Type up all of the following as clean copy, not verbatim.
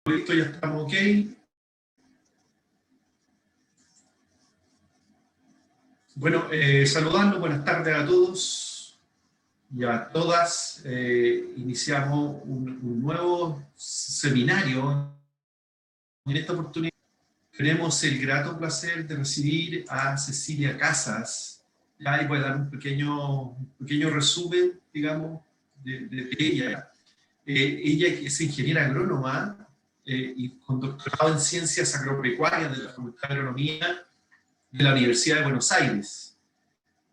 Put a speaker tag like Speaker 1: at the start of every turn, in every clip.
Speaker 1: Listo, ya estamos ok. Bueno, saludando, buenas tardes a todos y a todas. Iniciamos un nuevo seminario. En esta oportunidad tenemos el grato placer de recibir a Cecilia Casas. Ahí voy a dar un pequeño resumen, digamos, de ella. Ella es ingeniera agrónoma y con doctorado en Ciencias Agropecuarias de la Facultad de Agronomía de la Universidad de Buenos Aires.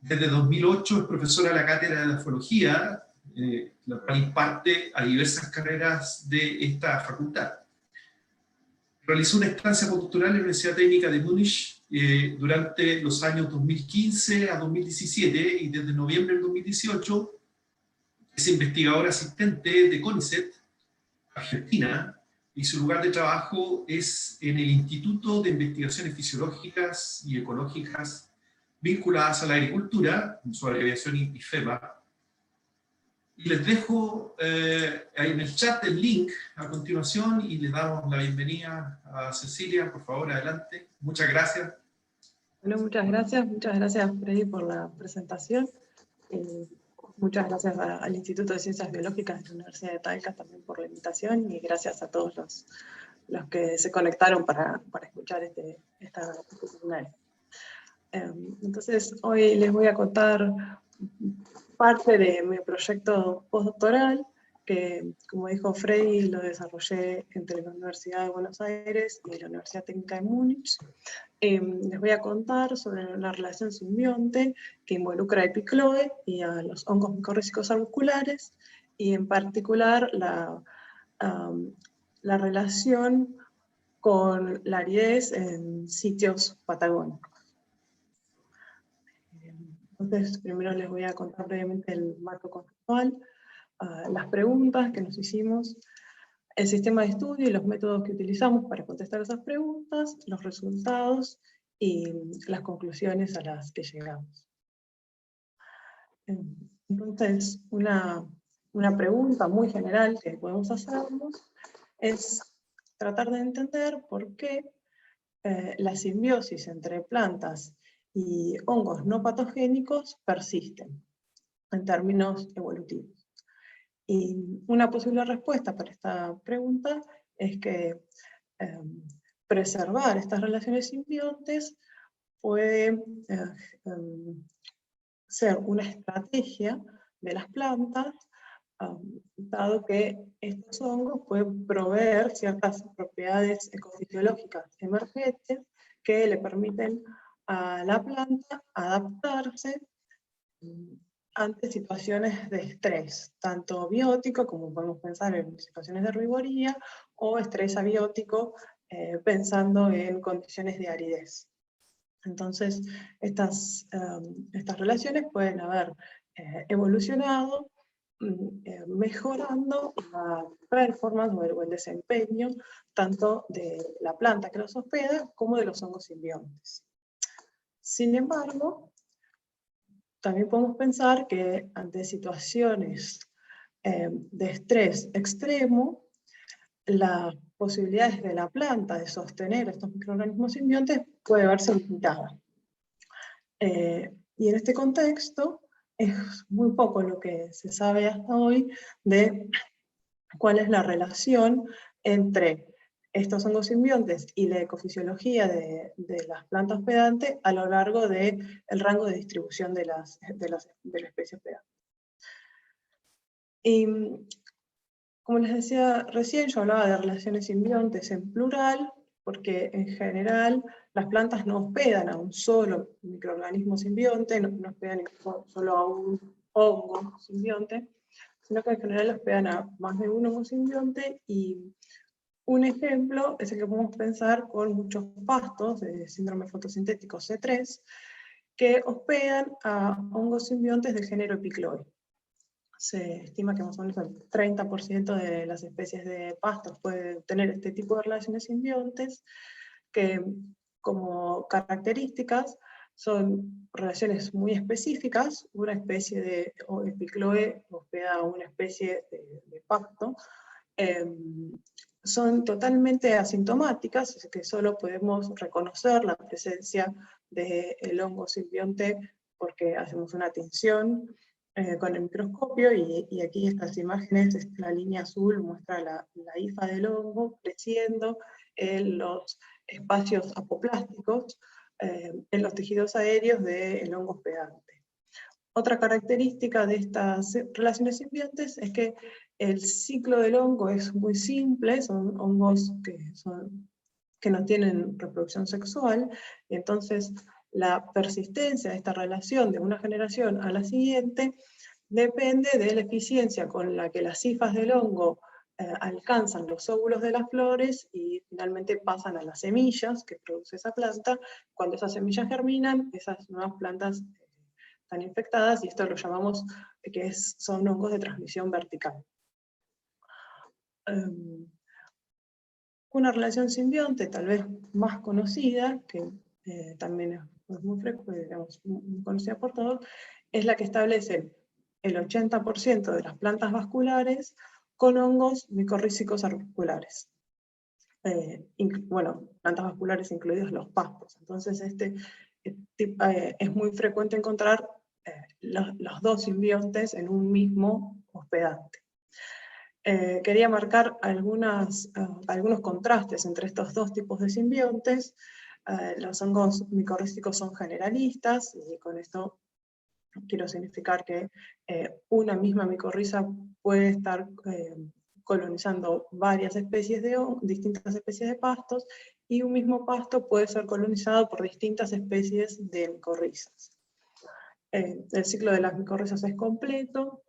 Speaker 1: Desde 2008 es profesora de la Cátedra de Efología, la cual imparte a diversas carreras de esta facultad. Realizó una estancia postdoctoral en la Universidad Técnica de Múnich durante los años 2015 a 2017 y desde noviembre del 2018 es investigadora asistente de CONICET, Argentina, y su lugar de trabajo es en el Instituto de Investigaciones Fisiológicas y Ecológicas vinculadas a la agricultura, en su abreviación IFEMA. Y les dejo ahí en el chat el link a continuación y les damos la bienvenida a Cecilia. Por favor, adelante. Muchas gracias.
Speaker 2: Bueno, muchas gracias Freddy por la presentación. Muchas gracias al Instituto de Ciencias Biológicas de la Universidad de Talca también por la invitación y gracias a todos los que se conectaron para escuchar este seminario. Entonces, hoy les voy a contar parte de mi proyecto postdoctoral, que, como dijo Freddy, lo desarrollé entre la Universidad de Buenos Aires y la Universidad Técnica de Múnich. Les voy a contar sobre la relación simbionte que involucra a Epicloe y a los hongos micorrízicos arbusculares, y en particular la relación con la aridez en sitios patagónicos. Entonces, primero les voy a contar brevemente el marco conceptual, las preguntas que nos hicimos, el sistema de estudio y los métodos que utilizamos para contestar esas preguntas, los resultados y las conclusiones a las que llegamos. Entonces, una pregunta muy general que podemos hacernos es tratar de entender por qué la simbiosis entre plantas y hongos no patogénicos persisten en términos evolutivos. Y una posible respuesta para esta pregunta es que preservar estas relaciones simbiontes puede ser una estrategia de las plantas, dado que estos hongos pueden proveer ciertas propiedades ecofisiológicas emergentes que le permiten a la planta adaptarse ante situaciones de estrés, tanto biótico, como podemos pensar en situaciones de herbivoría, o estrés abiótico, pensando en condiciones de aridez. Entonces, estas relaciones pueden haber evolucionado mejorando la performance o el desempeño tanto de la planta que los hospeda como de los hongos simbiontes. Sin embargo, también podemos pensar que ante situaciones de estrés extremo, las posibilidades de la planta de sostener estos microorganismos simbiontes puede verse limitada. Y en este contexto es muy poco lo que se sabe hasta hoy de cuál es la relación entre estos hongos simbiontes y la ecofisiología de las plantas hospedantes a lo largo del rango de distribución de la especie hospedante. Y como les decía recién, yo hablaba de relaciones simbiontes en plural, porque en general las plantas no hospedan a un solo microorganismo simbionte, no hospedan solo a un hongo simbionte, sino que en general hospedan a más de un hongo simbionte, y un ejemplo es el que podemos pensar con muchos pastos de síndrome fotosintético C3, que hospedan a hongos simbiontes del género Epicloe. Se estima que más o menos el 30% de las especies de pastos pueden tener este tipo de relaciones simbiontes, que como características son relaciones muy específicas. Una especie de Epicloe hospeda a una especie de pasto, son totalmente asintomáticas, es que solo podemos reconocer la presencia del hongo simbionte porque hacemos una tinción con el microscopio, y aquí estas imágenes, la línea azul muestra la hifa del hongo creciendo en los espacios apoplásticos, en los tejidos aéreos del hongo hospedante. Otra característica de estas relaciones simbiontes es que el ciclo del hongo es muy simple, son hongos que no tienen reproducción sexual, y entonces la persistencia de esta relación de una generación a la siguiente depende de la eficiencia con la que las hifas del hongo alcanzan los óvulos de las flores y finalmente pasan a las semillas que produce esa planta. Cuando esas semillas germinan, esas nuevas plantas están infectadas, y esto lo llamamos son hongos de transmisión vertical. Una relación simbionte tal vez más conocida, que también es muy frecuente, digamos, muy conocida por todos, es la que establece el 80% de las plantas vasculares con hongos micorrízicos arbusculares. Bueno, plantas vasculares incluidos los pastos. Entonces es muy frecuente encontrar los dos simbiontes en un mismo hospedante. Quería marcar algunos contrastes entre estos dos tipos de simbiontes. Los hongos micorrízicos son generalistas, y con esto quiero significar que una misma micorriza puede estar colonizando varias especies distintas especies de pastos, y un mismo pasto puede ser colonizado por distintas especies de micorrizas. El ciclo de las micorrizas es completo,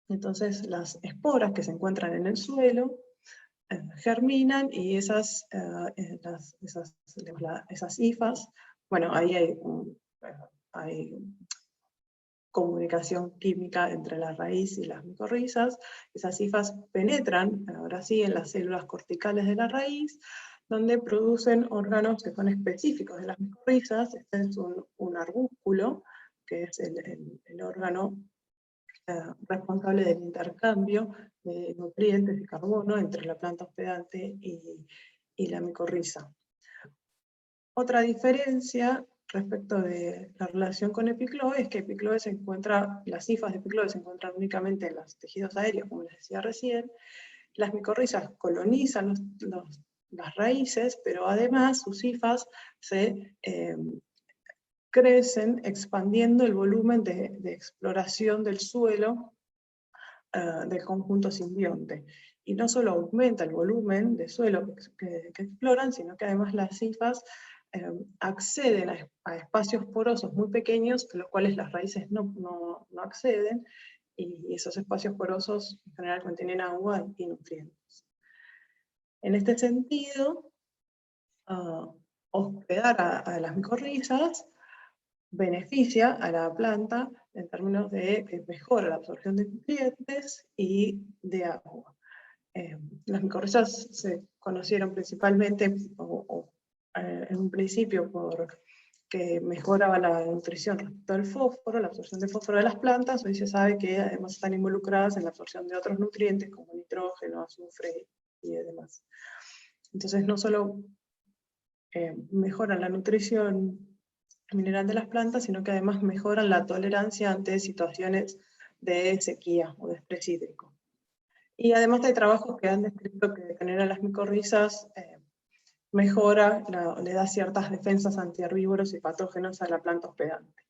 Speaker 2: entonces las esporas que se encuentran en el suelo germinan, y esas hifas, bueno, ahí hay comunicación química entre la raíz y las micorrizas. Esas hifas penetran, ahora sí, en las células corticales de la raíz, donde producen órganos que son específicos de las micorrizas. Este es un arbúsculo, que es el órgano responsable del intercambio de nutrientes y carbono entre la planta hospedante y la micorriza. Otra diferencia respecto de la relación con Epicloe es que las hifas de Epicloe se encuentran únicamente en los tejidos aéreos, como les decía recién. Las micorrizas colonizan las raíces, pero además sus hifas crecen expandiendo el volumen de exploración del suelo del conjunto simbionte. Y no solo aumenta el volumen de suelo que exploran, sino que además las hifas acceden a espacios porosos muy pequeños, a los cuales las raíces no acceden, y esos espacios porosos en general contienen agua y nutrientes. En este sentido, hospedar a las micorrizas beneficia a la planta en términos de que mejora la absorción de nutrientes y de agua. Las micorrizas se conocieron principalmente en un principio porque mejoraba la nutrición respecto al fósforo, la absorción de fósforo de las plantas. Hoy se sabe que además están involucradas en la absorción de otros nutrientes como nitrógeno, azufre y demás. Entonces no solo mejoran la nutrición mineral de las plantas, sino que además mejoran la tolerancia ante situaciones de sequía o de estrés hídrico. Y además hay trabajos que han descrito que tener a las micorrizas le da ciertas defensas antiherbívoros y patógenos a la planta hospedante.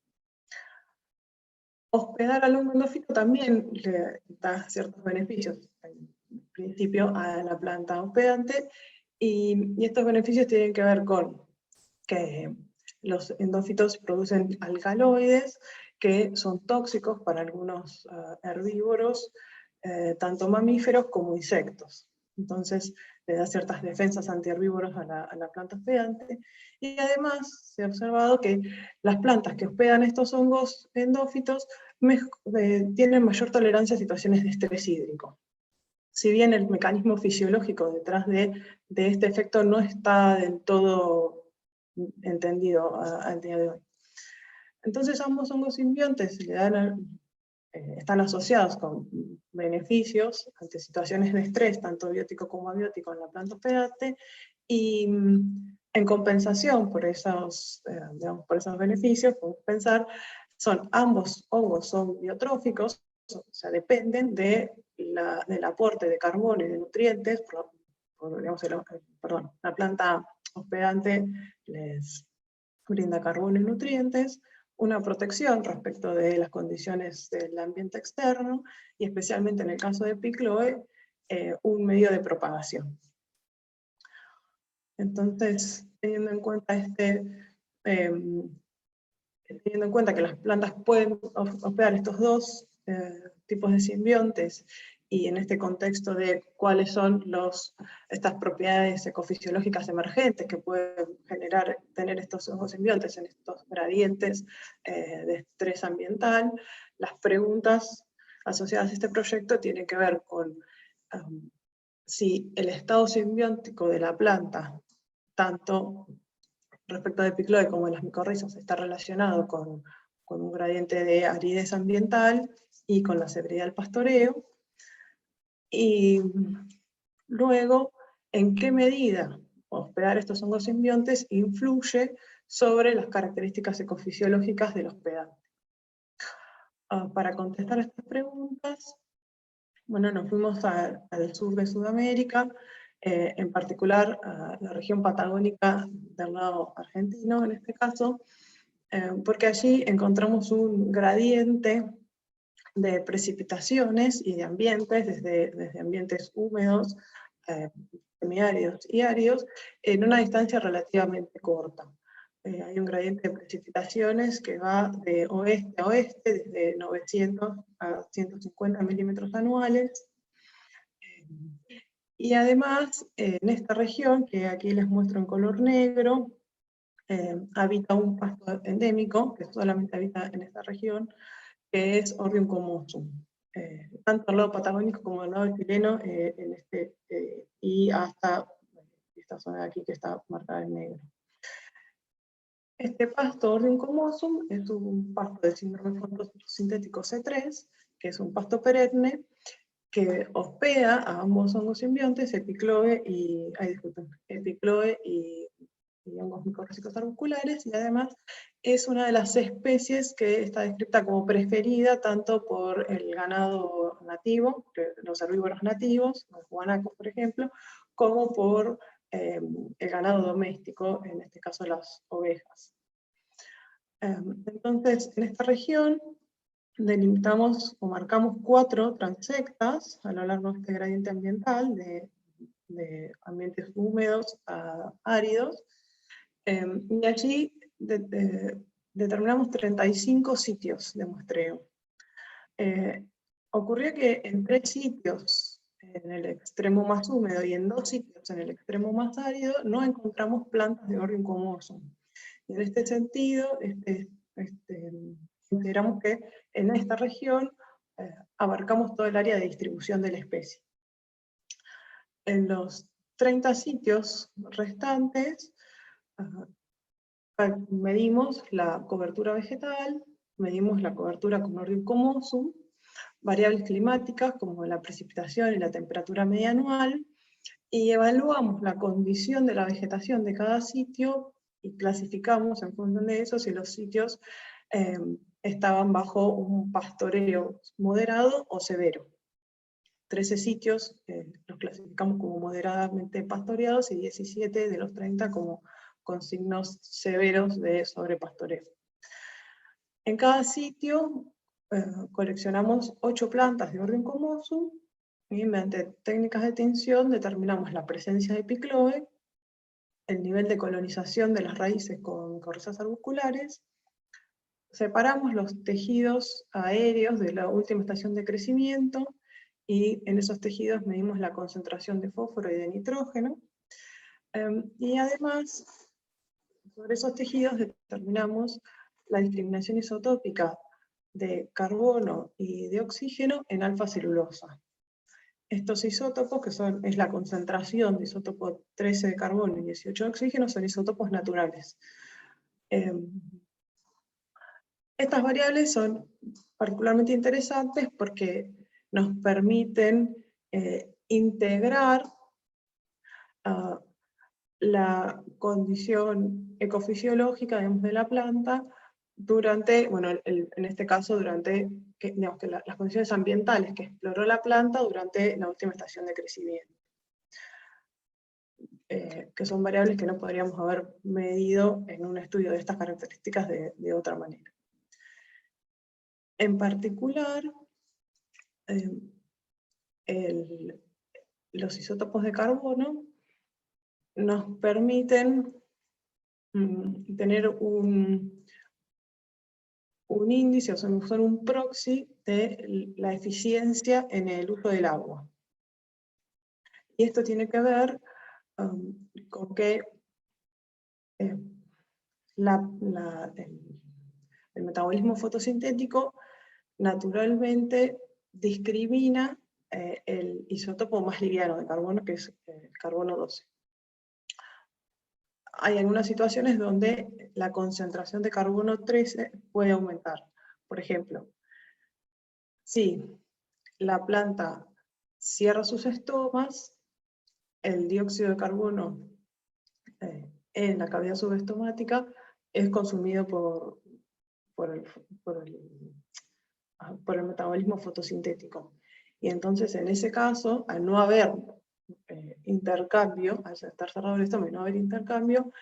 Speaker 2: Hospedar al hongo endófito también le da ciertos beneficios, en principio, a la planta hospedante, y estos beneficios tienen que ver con que los endófitos producen alcaloides que son tóxicos para algunos herbívoros, tanto mamíferos como insectos. Entonces le da ciertas defensas antiherbívoros a la planta hospedante. Y además se ha observado que las plantas que hospedan estos hongos endófitos tienen mayor tolerancia a situaciones de estrés hídrico. Si bien el mecanismo fisiológico detrás de este efecto no está del todo entendido al día de hoy. Entonces ambos hongos simbiontes le dan están asociados con beneficios ante situaciones de estrés, tanto biótico como abiótico en la planta hospedante, y en compensación por esos, digamos, por esos beneficios, podemos pensar, ambos hongos son biotróficos, o sea, dependen del aporte de carbono y de nutrientes, digamos, la planta hospedante les brinda carbono y nutrientes, una protección respecto de las condiciones del ambiente externo, y especialmente en el caso de Picloe, un medio de propagación. Entonces, teniendo en cuenta que las plantas pueden hospedar estos dos tipos de simbiontes, y en este contexto de cuáles son estas propiedades ecofisiológicas emergentes que pueden tener estos hongos simbiontes en estos gradientes de estrés ambiental, las preguntas asociadas a este proyecto tienen que ver con si el estado simbiótico de la planta, tanto respecto de Picloe como de las micorrizas, está relacionado con un gradiente de aridez ambiental y con la severidad del pastoreo, y luego en qué medida hospedar estos hongos simbiontes influye sobre las características ecofisiológicas del hospedante. Para contestar estas preguntas, bueno, nos fuimos al sur de Sudamérica, en particular a la región patagónica del lado argentino, en este caso, porque allí encontramos un gradiente de precipitaciones y de ambientes, desde ambientes húmedos, semiáridos y áridos, en una distancia relativamente corta. Hay un gradiente de precipitaciones que va de oeste a oeste, desde 900 a 150 milímetros anuales. Y además, en esta región, que aquí les muestro en color negro, habita un pasto endémico, que solamente habita en esta región, que es Ordium comosum. Tanto al lado patagónico como al lado chileno, y hasta esta zona de aquí que está marcada en negro. Este pasto Ordium comosum es un pasto de síndrome fotosintético C3, que es un pasto perenne, que hospeda a ambos hongos simbiontes, Epicloe y hongos micorrízicos arbusculares, y además es una de las especies que está descrita como preferida tanto por el ganado nativo, los herbívoros nativos, los guanacos por ejemplo, como por el ganado doméstico, en este caso las ovejas. Entonces, en esta región delimitamos o marcamos 4 transectas a lo largo de este gradiente ambiental, de ambientes húmedos a áridos, y allí determinamos 35 sitios de muestreo. Ocurrió que en 3 sitios en el extremo más húmedo y en 2 sitios en el extremo más árido no encontramos plantas de Ordium comosum. Y en este sentido, consideramos que en esta región abarcamos todo el área de distribución de la especie. En los 30 sitios restantes, medimos la cobertura vegetal, medimos la cobertura con Ordium comosum, variables climáticas como la precipitación y la temperatura media anual, y evaluamos la condición de la vegetación de cada sitio y clasificamos en función de eso si los sitios estaban bajo un pastoreo moderado o severo. 13 sitios los clasificamos como moderadamente pastoreados y 17 de los 30 como con signos severos de sobrepastoreo. En cada sitio coleccionamos 8 plantas de Ordium comosum, y mediante técnicas de tinción determinamos la presencia de Picloe, el nivel de colonización de las raíces con micorrizas arbusculares, separamos los tejidos aéreos de la última estación de crecimiento, y en esos tejidos medimos la concentración de fósforo y de nitrógeno, y además, sobre esos tejidos determinamos la discriminación isotópica de carbono y de oxígeno en alfa-celulosa. Estos isótopos, que es la concentración de isótopo 13 de carbono y 18 de oxígeno, son isótopos naturales. Estas variables son particularmente interesantes porque nos permiten integrar la condición ecofisiológica, digamos, de la planta durante, bueno, en este caso, durante digamos, las condiciones ambientales que exploró la planta durante la última estación de crecimiento. Que son variables que no podríamos haber medido en un estudio de estas características de otra manera. En particular, los isótopos de carbono nos permiten tener un índice, o sea, son un proxy de la eficiencia en el uso del agua. Y esto tiene que ver con que el metabolismo fotosintético naturalmente discrimina el isótopo más liviano de carbono, que es el carbono 12. Hay algunas situaciones donde la concentración de carbono 13 puede aumentar. Por ejemplo, si la planta cierra sus estomas, el dióxido de carbono en la cavidad subestomática es consumido por el metabolismo fotosintético. Y entonces, en ese caso, al no haber intercambio, al estar cerrado el estómago y no haber intercambio,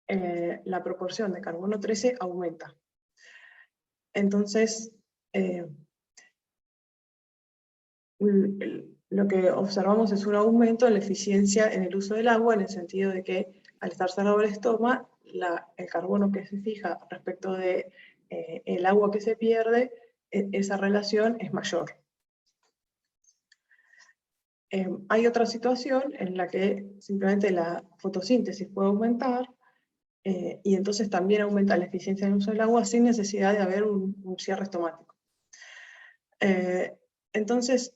Speaker 2: la proporción de carbono 13 aumenta. Entonces, lo que observamos es un aumento en la eficiencia en el uso del agua, en el sentido de que al estar cerrado el estómago, el carbono que se fija respecto de el agua que se pierde, esa relación es mayor. Hay otra situación en la que simplemente la fotosíntesis puede aumentar, y entonces también aumenta la eficiencia en el uso del agua sin necesidad de haber un cierre estomático. Entonces,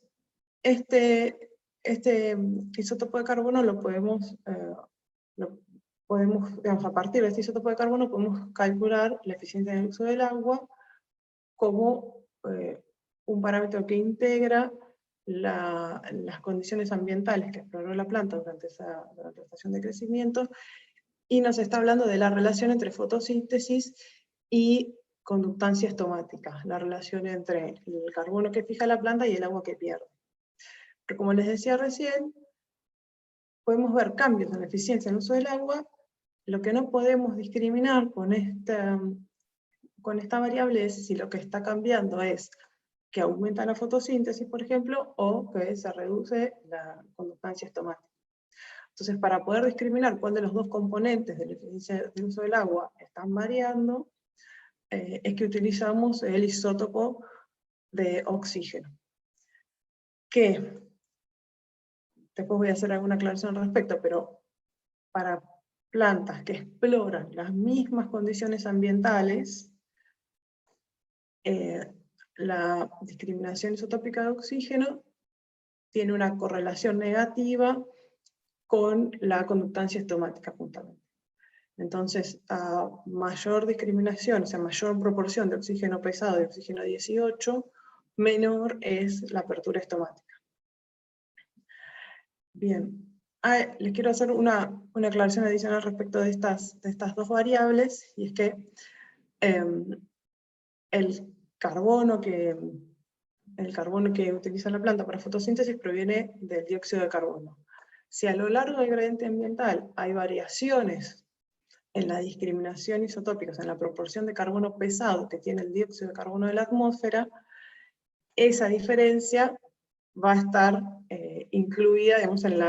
Speaker 2: este isótopo de carbono lo podemos, digamos, a partir de este isótopo de carbono podemos calcular la eficiencia en el uso del agua como un parámetro que integra las condiciones ambientales que exploró la planta durante la estación de crecimiento, y nos está hablando de la relación entre fotosíntesis y conductancia estomática, la relación entre el carbono que fija la planta y el agua que pierde. Pero como les decía recién, podemos ver cambios en la eficiencia en el uso del agua. Lo que no podemos discriminar con esta variable es si lo que está cambiando es que aumenta la fotosíntesis, por ejemplo, o que se reduce la conductancia estomática. Entonces, para poder discriminar cuál de los dos componentes de la eficiencia del uso del agua están variando, es que utilizamos el isótopo de oxígeno. Que, después voy a hacer alguna aclaración al respecto, pero para plantas que exploran las mismas condiciones ambientales, la discriminación isotópica de oxígeno tiene una correlación negativa con la conductancia estomática justamente. Entonces, a mayor discriminación, o sea, mayor proporción de oxígeno pesado y oxígeno 18, menor es la apertura estomática. Bien, les quiero hacer una aclaración adicional respecto de estas dos variables, y es que el carbono que utiliza la planta para fotosíntesis proviene del dióxido de carbono. Si a lo largo del gradiente ambiental hay variaciones en la discriminación isotópica, o sea, en la proporción de carbono pesado que tiene el dióxido de carbono de la atmósfera, esa diferencia va a estar incluida, digamos, en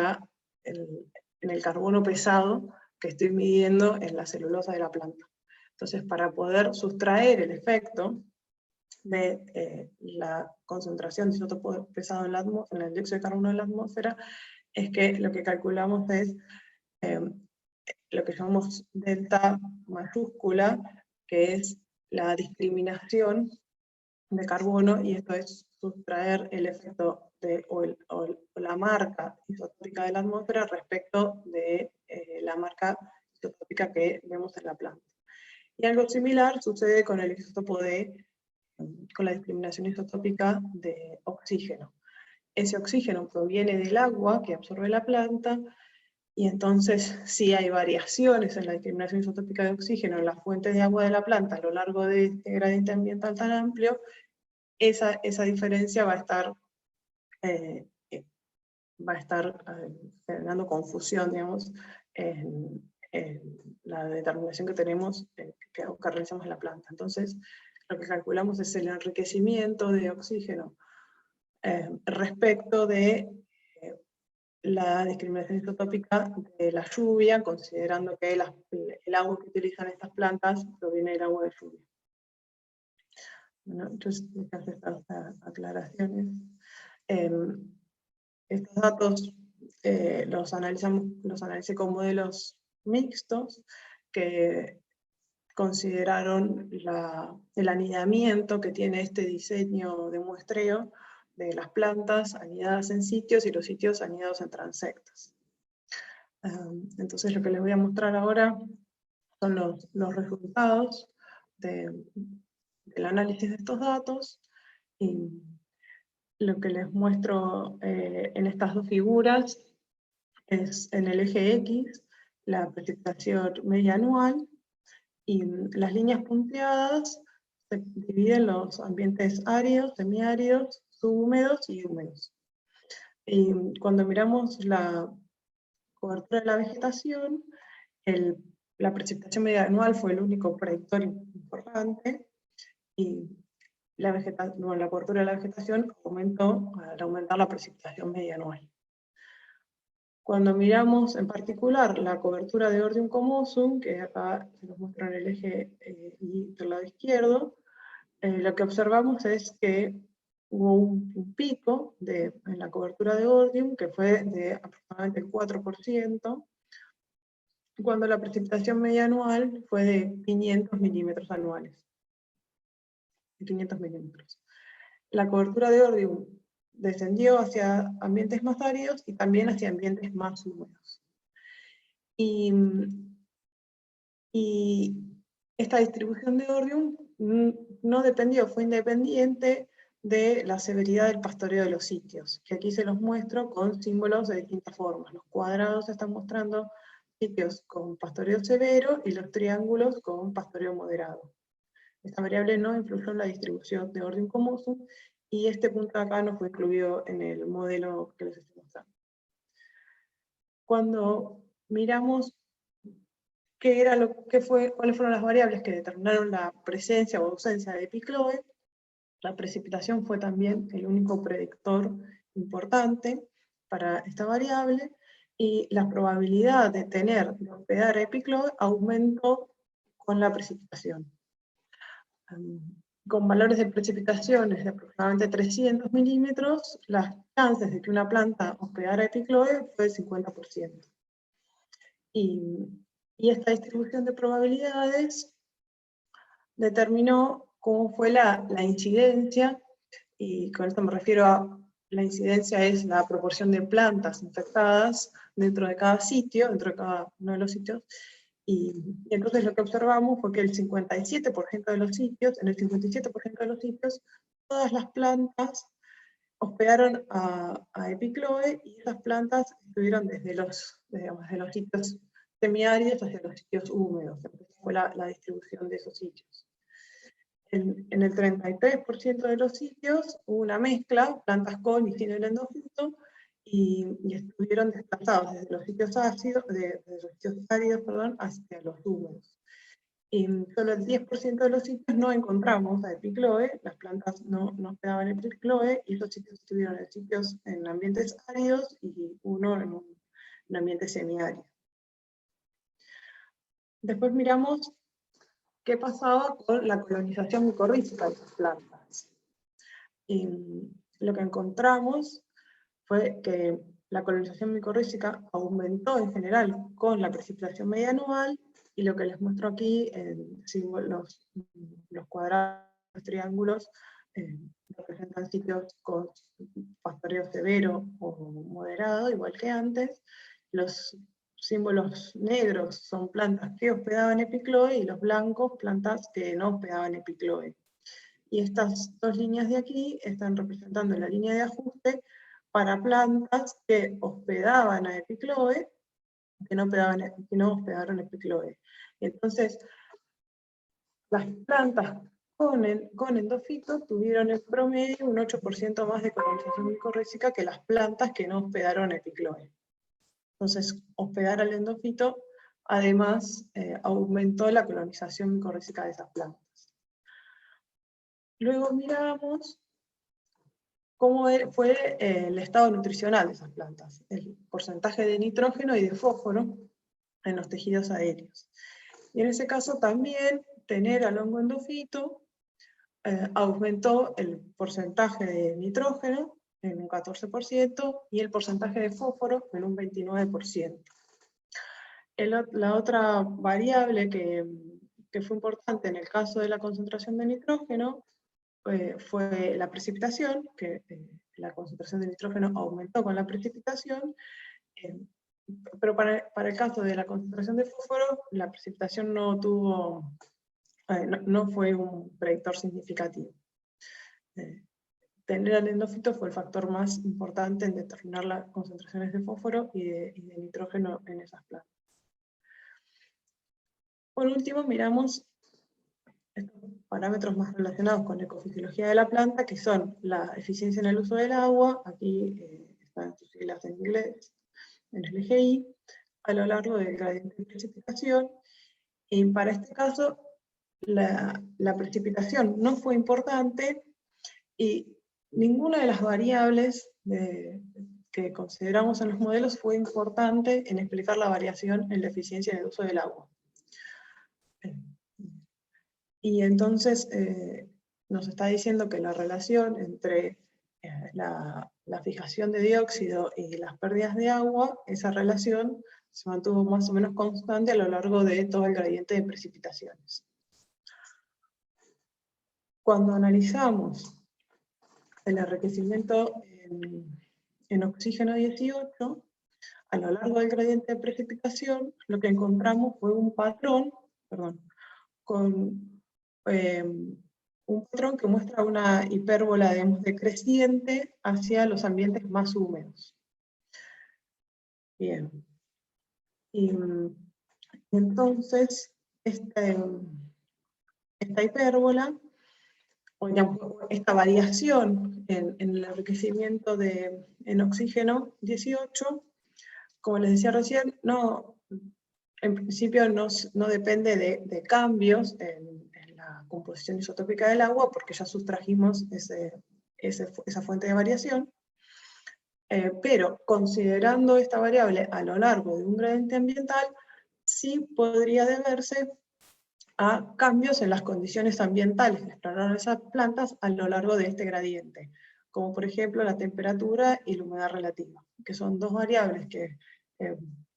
Speaker 2: el carbono pesado que estoy midiendo en la celulosa de la planta. Entonces, para poder sustraer el efecto de la concentración de isótopo pesado en el dióxido de carbono de la atmósfera, es que lo que calculamos es lo que llamamos delta mayúscula, que es la discriminación de carbono, y esto es sustraer el efecto o la marca isotópica de la atmósfera respecto de la marca isotópica que vemos en la planta. Y algo similar sucede con el isótopo con la discriminación isotópica de oxígeno. Ese oxígeno proviene del agua que absorbe la planta, y entonces si hay variaciones en la discriminación isotópica de oxígeno en las fuentes de agua de la planta a lo largo de este gradiente ambiental tan amplio, esa diferencia va a estar generando confusión, digamos, en la determinación que tenemos, que realizamos en la planta. Entonces, lo que calculamos es el enriquecimiento de oxígeno respecto de la discriminación isotópica de la lluvia, considerando que el agua que utilizan estas plantas proviene del agua de lluvia. Bueno, entonces, estas aclaraciones. Estos datos los analicé con modelos mixtos que consideraron el anidamiento que tiene este diseño de muestreo de las plantas anidadas en sitios y los sitios anidados en transectas. Entonces lo que les voy a mostrar ahora son los resultados del análisis de estos datos, y lo que les muestro en estas dos figuras es en el eje X la precipitación media anual, y las líneas punteadas se dividen los ambientes áridos, semiáridos, subhúmedos y húmedos. Y cuando miramos la cobertura de la vegetación, la precipitación media anual fue el único predictor importante, y la cobertura de la vegetación aumentó al aumentar la precipitación media anual. Cuando miramos en particular la cobertura de Ordium comosum, que acá se nos muestra en el eje Y del lado izquierdo, lo que observamos es que hubo un pico en la cobertura de Ordium, que fue de aproximadamente el 4%, cuando la precipitación media anual fue de 500 milímetros anuales. 500 milímetros. La cobertura de Ordium descendió hacia ambientes más áridos y también hacia ambientes más húmedos. Y esta distribución de Ordium no dependió, fue independiente de la severidad del pastoreo de los sitios, que aquí se los muestro con símbolos de distintas formas. Los cuadrados están mostrando sitios con pastoreo severo y los triángulos con pastoreo moderado. Esta variable no influyó en la distribución de Ordium comosum, y este punto acá no fue incluido en el modelo que les estoy mostrando. Cuando miramos cuáles fueron las variables que determinaron la presencia o ausencia de epicloe, la precipitación fue también el único predictor importante para esta variable, y la probabilidad de hospedar epicloe aumentó con la precipitación. Con valores de precipitaciones de aproximadamente 300 milímetros, las chances de que una planta hospedara epicloe fue del 50%. Y esta distribución de probabilidades determinó cómo fue la incidencia, y con esto me refiero a la incidencia es la proporción de plantas infectadas dentro de cada sitio, dentro de cada uno de los sitios. Y entonces lo que observamos fue que en el 57% de los sitios, todas las plantas hospedaron a epicloe, y esas plantas estuvieron desde los sitios semiáridos hacia los sitios húmedos. Entonces fue la distribución de esos sitios. En el 33% de los sitios hubo una mezcla, plantas con y sin el endofito, y estuvieron desplazados desde los sitios áridos hacia los húmedos. Y solo el 10% de los sitios no encontramos a epicloe, las plantas no hospedaban epicloe, y esos sitios estuvieron en ambientes áridos y uno en un ambiente semiárido. Después miramos qué pasaba con la colonización micorrícica de las plantas. Y lo que encontramos fue que la colonización micorrícica aumentó en general con la precipitación media anual, y lo que les muestro aquí en los cuadrados, los triángulos, representan sitios con pastoreo severo o moderado, igual que antes. Los símbolos negros son plantas que hospedaban epicloe y los blancos plantas que no hospedaban epicloe. Y estas dos líneas de aquí están representando la línea de ajuste para plantas que hospedaban a epicloe, que no hospedaron epicloe. Entonces, las plantas con endofito tuvieron en promedio un 8% más de colonización micorrícica que las plantas que no hospedaron epicloe. Entonces, hospedar al endofito, además, aumentó la colonización micorrícica de esas plantas. Luego miramos cómo fue el estado nutricional de esas plantas, el porcentaje de nitrógeno y de fósforo en los tejidos aéreos. Y en ese caso también tener al hongo endofito aumentó el porcentaje de nitrógeno en un 14% y el porcentaje de fósforo en un 29%. La otra variable que fue importante en el caso de la concentración de nitrógeno fue la precipitación, que la concentración de nitrógeno aumentó con la precipitación, pero para el caso de la concentración de fósforo, la precipitación no fue un predictor significativo. Tener al endofito fue el factor más importante en determinar las concentraciones de fósforo y de nitrógeno en esas plantas. Por último, miramos estos parámetros más relacionados con la ecofisiología de la planta, que son la eficiencia en el uso del agua, aquí están sus siglas en inglés, en el EGI, a lo largo del gradiente de precipitación, y para este caso la precipitación no fue importante, y ninguna de las variables que consideramos en los modelos fue importante en explicar la variación en la eficiencia en el uso del agua. Y entonces nos está diciendo que la relación entre la fijación de dióxido y las pérdidas de agua, esa relación se mantuvo más o menos constante a lo largo de todo el gradiente de precipitaciones. Cuando analizamos el enriquecimiento en oxígeno 18, a lo largo del gradiente de precipitación, lo que encontramos fue un patrón, un patrón que muestra una hipérbola, digamos, decreciente hacia los ambientes más húmedos. Bien. Y entonces, esta hipérbola, o digamos, esta variación en el enriquecimiento en oxígeno 18, como les decía recién, en principio no depende de cambios en la composición isotópica del agua, porque ya sustrajimos esa fuente de variación, pero considerando esta variable a lo largo de un gradiente ambiental, sí podría deberse a cambios en las condiciones ambientales que exploraron esas plantas a lo largo de este gradiente, como por ejemplo la temperatura y la humedad relativa, que son dos variables que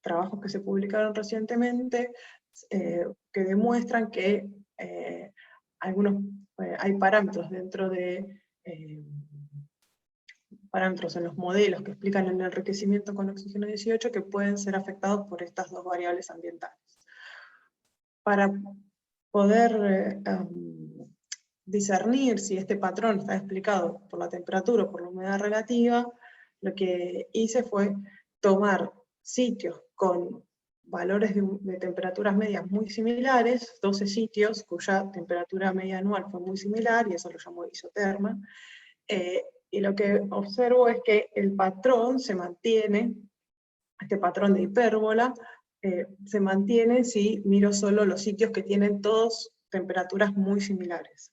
Speaker 2: trabajos que se publicaron recientemente que demuestran que hay parámetros dentro de parámetros en los modelos que explican el enriquecimiento con oxígeno 18 que pueden ser afectados por estas dos variables ambientales. Para poder discernir si este patrón está explicado por la temperatura o por la humedad relativa, lo que hice fue tomar sitios con valores de temperaturas medias muy similares, 12 sitios cuya temperatura media anual fue muy similar, y eso lo llamo isoterma, y lo que observo es que el patrón se mantiene, este patrón de hipérbola, se mantiene si miro solo los sitios que tienen todos temperaturas muy similares.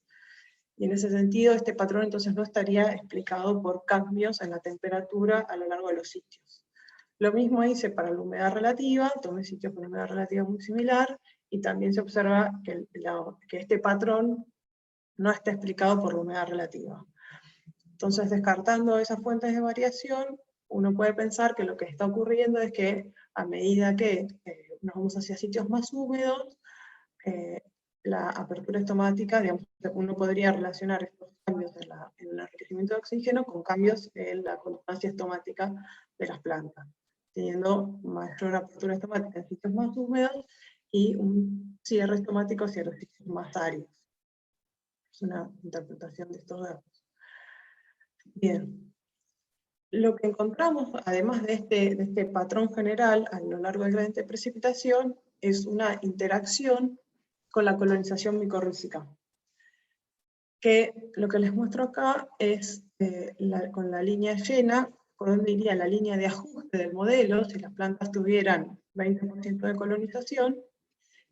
Speaker 2: Y en ese sentido, este patrón entonces no estaría explicado por cambios en la temperatura a lo largo de los sitios. Lo mismo hice para la humedad relativa, tomé sitios con humedad relativa muy similar, y también se observa que este patrón no está explicado por la humedad relativa. Entonces, descartando esas fuentes de variación, uno puede pensar que lo que está ocurriendo es que a medida que nos vamos hacia sitios más húmedos, la apertura estomática, digamos, uno podría relacionar estos cambios en el enriquecimiento de oxígeno con cambios en la conductancia estomática de las plantas. teniendo mayor apertura estomática en sitios más húmedos y un cierre estomático hacia los sitios más áridos. Es una interpretación de estos datos. Bien. Lo que encontramos, además de este patrón general a lo largo del gradiente de precipitación, es una interacción con la colonización micorrízica. Que lo que les muestro acá es con la línea llena, por donde iría la línea de ajuste del modelo, si las plantas tuvieran 20% de colonización,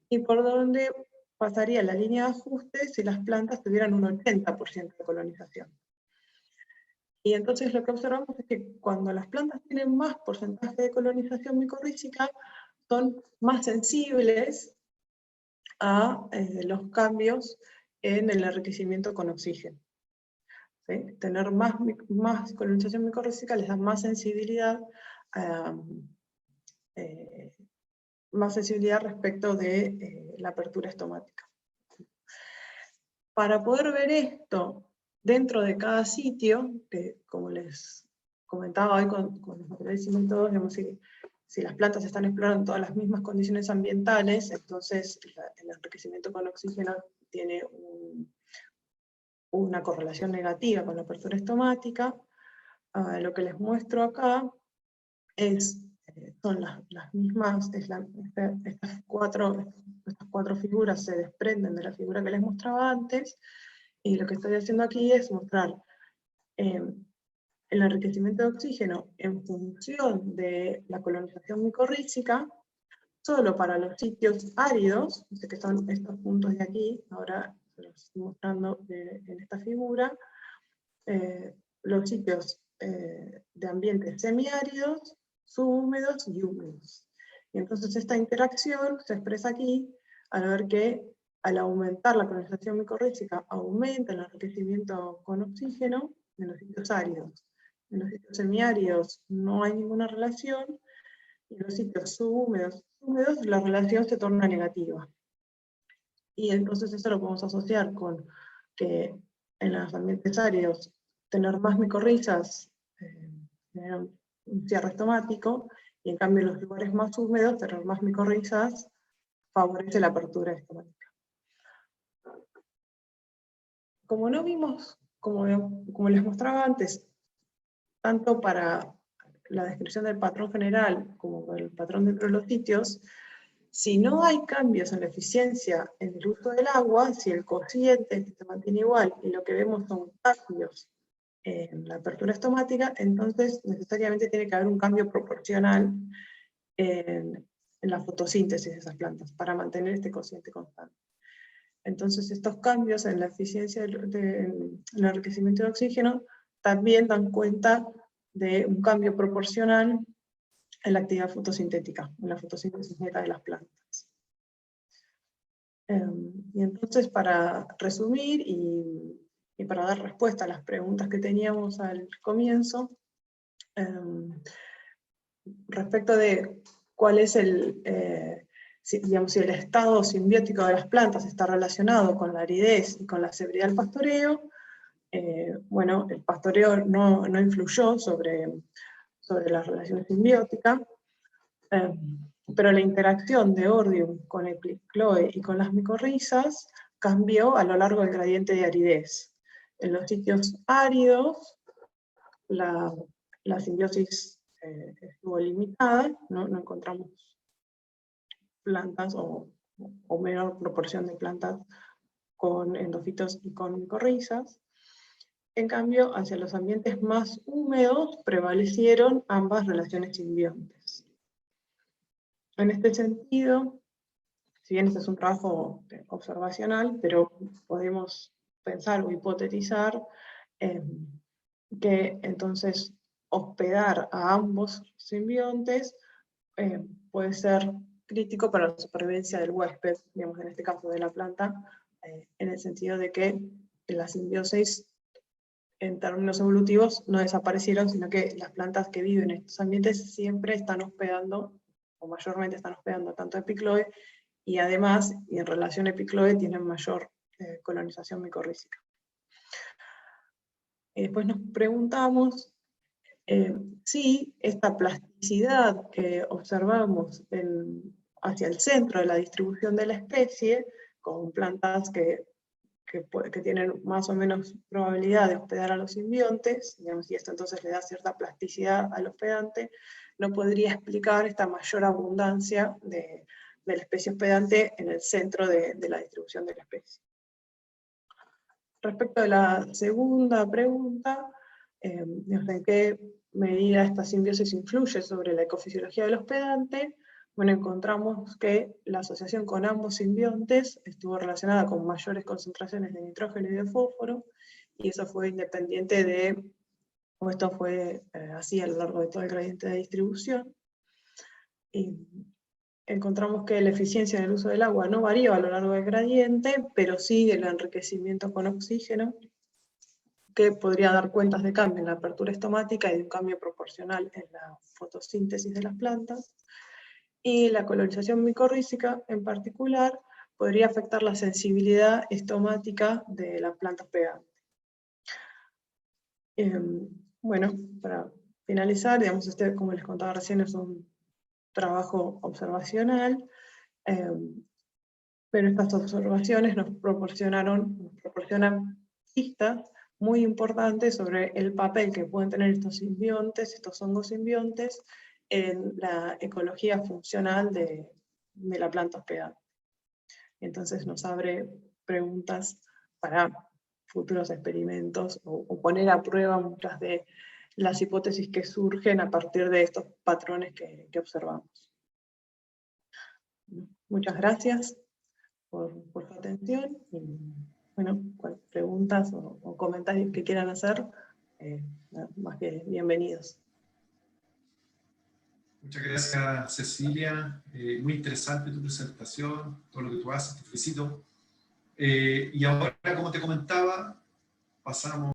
Speaker 2: y por donde pasaría la línea de ajuste si las plantas tuvieran un 80% de colonización. Y entonces lo que observamos es que cuando las plantas tienen más porcentaje de colonización micorrízica, son más sensibles a los cambios en el enriquecimiento con oxígeno. ¿Sí? Tener más colonización micorrízica les da más sensibilidad, respecto de la apertura estomática. Para poder ver esto dentro de cada sitio, que como les comentaba hoy con los materiales inventados, digamos, si las plantas están explorando todas las mismas condiciones ambientales, entonces el enriquecimiento con oxígeno tiene una correlación negativa con la apertura estomática. Lo que les muestro acá son las mismas, estas cuatro figuras se desprenden de la figura que les mostraba antes, y lo que estoy haciendo aquí es mostrar el enriquecimiento de oxígeno en función de la colonización micorrízica, solo para los sitios áridos, que son estos puntos de aquí, ahora se los estoy mostrando en esta figura, los sitios de ambientes semiáridos, subhúmedos y húmedos. Y entonces esta interacción se expresa aquí al ver que al aumentar la colonización micorrízica aumenta el enriquecimiento con oxígeno en los sitios áridos. En los sitios semiáridos no hay ninguna relación, y en los sitios subhúmedos húmedos la relación se torna negativa. Y entonces eso lo podemos asociar con que en los ambientes áridos tener más micorrizas genera un cierre estomático, y en cambio en los lugares más húmedos tener más micorrizas favorece la apertura estomática. Como no vimos, como les mostraba antes, tanto para la descripción del patrón general como para el patrón dentro de los sitios, si no hay cambios en la eficiencia en el uso del agua, si el cociente se mantiene igual y lo que vemos son cambios en la apertura estomática, entonces necesariamente tiene que haber un cambio proporcional en la fotosíntesis de esas plantas para mantener este cociente constante. Entonces estos cambios en la eficiencia del enriquecimiento de oxígeno también dan cuenta de un cambio proporcional en la actividad fotosintética, en la fotosíntesis neta de las plantas. Y entonces, para resumir y para dar respuesta a las preguntas que teníamos al comienzo, respecto de cuál es si el estado simbiótico de las plantas está relacionado con la aridez y con la severidad del pastoreo, bueno, el pastoreo no influyó sobre las relaciones simbióticas, pero la interacción de Ordium con el Epicloe y con las micorrizas cambió a lo largo del gradiente de aridez. En los sitios áridos, la simbiosis estuvo limitada, no encontramos plantas o menor proporción de plantas con endofitos y con micorrizas. En cambio, hacia los ambientes más húmedos prevalecieron ambas relaciones simbiontes. En este sentido, si bien este es un trabajo observacional, pero podemos pensar o hipotetizar que entonces hospedar a ambos simbiontes puede ser crítico para la supervivencia del huésped, digamos, en este caso de la planta, en el sentido de que la simbiosis en términos evolutivos no desaparecieron, sino que las plantas que viven en estos ambientes siempre están hospedando, o mayormente están hospedando tanto Epicloe, y además, y en relación a Epicloe, tienen mayor colonización micorrízica. Después nos preguntamos Sí, esta plasticidad que observamos hacia el centro de la distribución de la especie, con plantas que tienen más o menos probabilidad de hospedar a los simbiontes, digamos, y esto entonces le da cierta plasticidad al hospedante, no podría explicar esta mayor abundancia de la especie hospedante en el centro de la distribución de la especie. Respecto a la segunda pregunta, ¿en qué medida esta simbiosis influye sobre la ecofisiología del hospedante? Bueno, encontramos que la asociación con ambos simbiontes estuvo relacionada con mayores concentraciones de nitrógeno y de fósforo, y eso fue independiente de, o esto fue así a lo largo de todo el gradiente de distribución. Y encontramos que la eficiencia en el uso del agua no varió a lo largo del gradiente, pero sí el enriquecimiento con oxígeno, que podría dar cuentas de cambio en la apertura estomática y de un cambio proporcional en la fotosíntesis de las plantas. Y la colonización micorrízica, en particular, podría afectar la sensibilidad estomática de las plantas pegantes. Bueno, para finalizar, digamos, como les contaba recién, es un trabajo observacional, pero estas observaciones nos proporcionan pistas muy importantes sobre el papel que pueden tener estos simbiontes, estos hongos simbiontes, en la ecología funcional de la planta hospedante. Entonces nos abre preguntas para futuros experimentos o poner a prueba muchas de las hipótesis que surgen a partir de estos patrones que observamos. Muchas gracias por su atención y bueno, preguntas o comentarios que quieran hacer, más que bienvenidos.
Speaker 1: Muchas gracias, Cecilia. Muy interesante tu presentación, todo lo que tú haces, te felicito. Y ahora, como te comentaba, pasamos